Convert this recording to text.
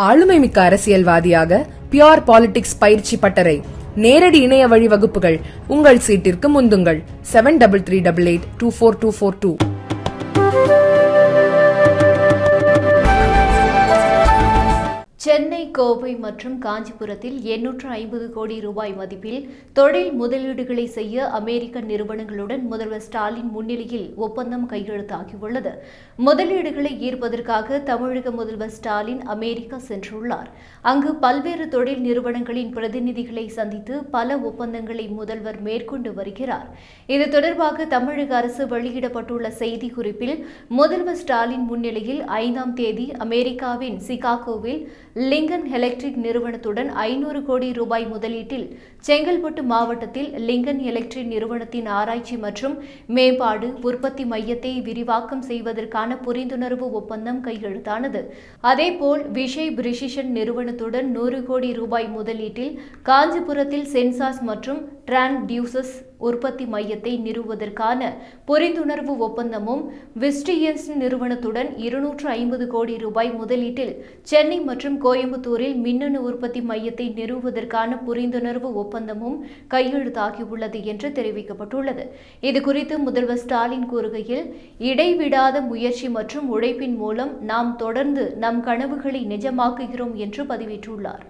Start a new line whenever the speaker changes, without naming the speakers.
ஆளுமைமிக்க அரசியல்வாதியாக pure politics பயிற்சி பட்டறை, நேரடி இணைய வழி வகுப்புகள். உங்கள் சீட்டிற்கு முந்துங்கள். 7338824242.
சென்னை, கோவை மற்றும் காஞ்சிபுரத்தில் 850 கோடி ரூபாய் மதிப்பில் தொழில் முதலீடுகளை செய்ய அமெரிக்க நிறுவனங்களுடன் முதல்வர் ஸ்டாலின் முன்னிலையில் ஒப்பந்தம் கையெழுத்தாகியுள்ளது. முதலீடுகளை ஈர்ப்பதற்காக தமிழக முதல்வர் ஸ்டாலின் அமெரிக்கா சென்றுள்ளார். அங்கு பல்வேறு தொழில் நிறுவனங்களின் பிரதிநிதிகளை சந்தித்து பல ஒப்பந்தங்களை முதல்வர் மேற்கொண்டு வருகிறார். இது தொடர்பாக தமிழக அரசு வெளியிடப்பட்டுள்ள செய்திக்குறிப்பில் முதல்வர் ஸ்டாலின் முன்னிலையில் 5ஆம் தேதி அமெரிக்காவின் சிகாகோவில் லிங்கன் எலக்ட்ரிக் நிறுவனத்துடன் 500 கோடி ரூபாய் முதலீட்டில் செங்கல்பட்டு மாவட்டத்தில் லிங்கன் எலக்ட்ரிக் நிறுவனத்தின் ஆராய்ச்சி மற்றும் மேம்பாடு உற்பத்தி மையத்தை விரிவாக்கம் செய்வதற்கான புரிந்துணர்வு ஒப்பந்தம் கையெழுத்தானது. அதேபோல் விஷய் பிரிசிஷன் நிறுவனத்துடன் 100 கோடி ரூபாய் முதலீட்டில் காஞ்சிபுரத்தில் சென்சார்ஸ் மற்றும் டிரான்ஸ்டியூசர்ஸ் உற்பத்தி மையத்தை நிறுவுவதற்கான புரிந்துணர்வு ஒப்பந்தமும், விஸ்டியன்ஸ் நிறுவனத்துடன் 250 கோடி ரூபாய் முதலீட்டில் சென்னை மற்றும் கோயம்புத்தூரில் மின்னணு உற்பத்தி மையத்தை நிறுவுவதற்கான புரிந்துணர்வு ஒப்பந்தமும் கையெழுத்தாகியுள்ளது என்று தெரிவிக்கப்பட்டுள்ளது. இதுகுறித்து முதல்வர் ஸ்டாலின் கூறுகையில், இடைவிடாத முயற்சி மற்றும் உழைப்பின் மூலம் நாம் தொடர்ந்து நம் கனவுகளை நிஜமாக்குகிறோம் என்று பதிவிட்டுள்ளார்.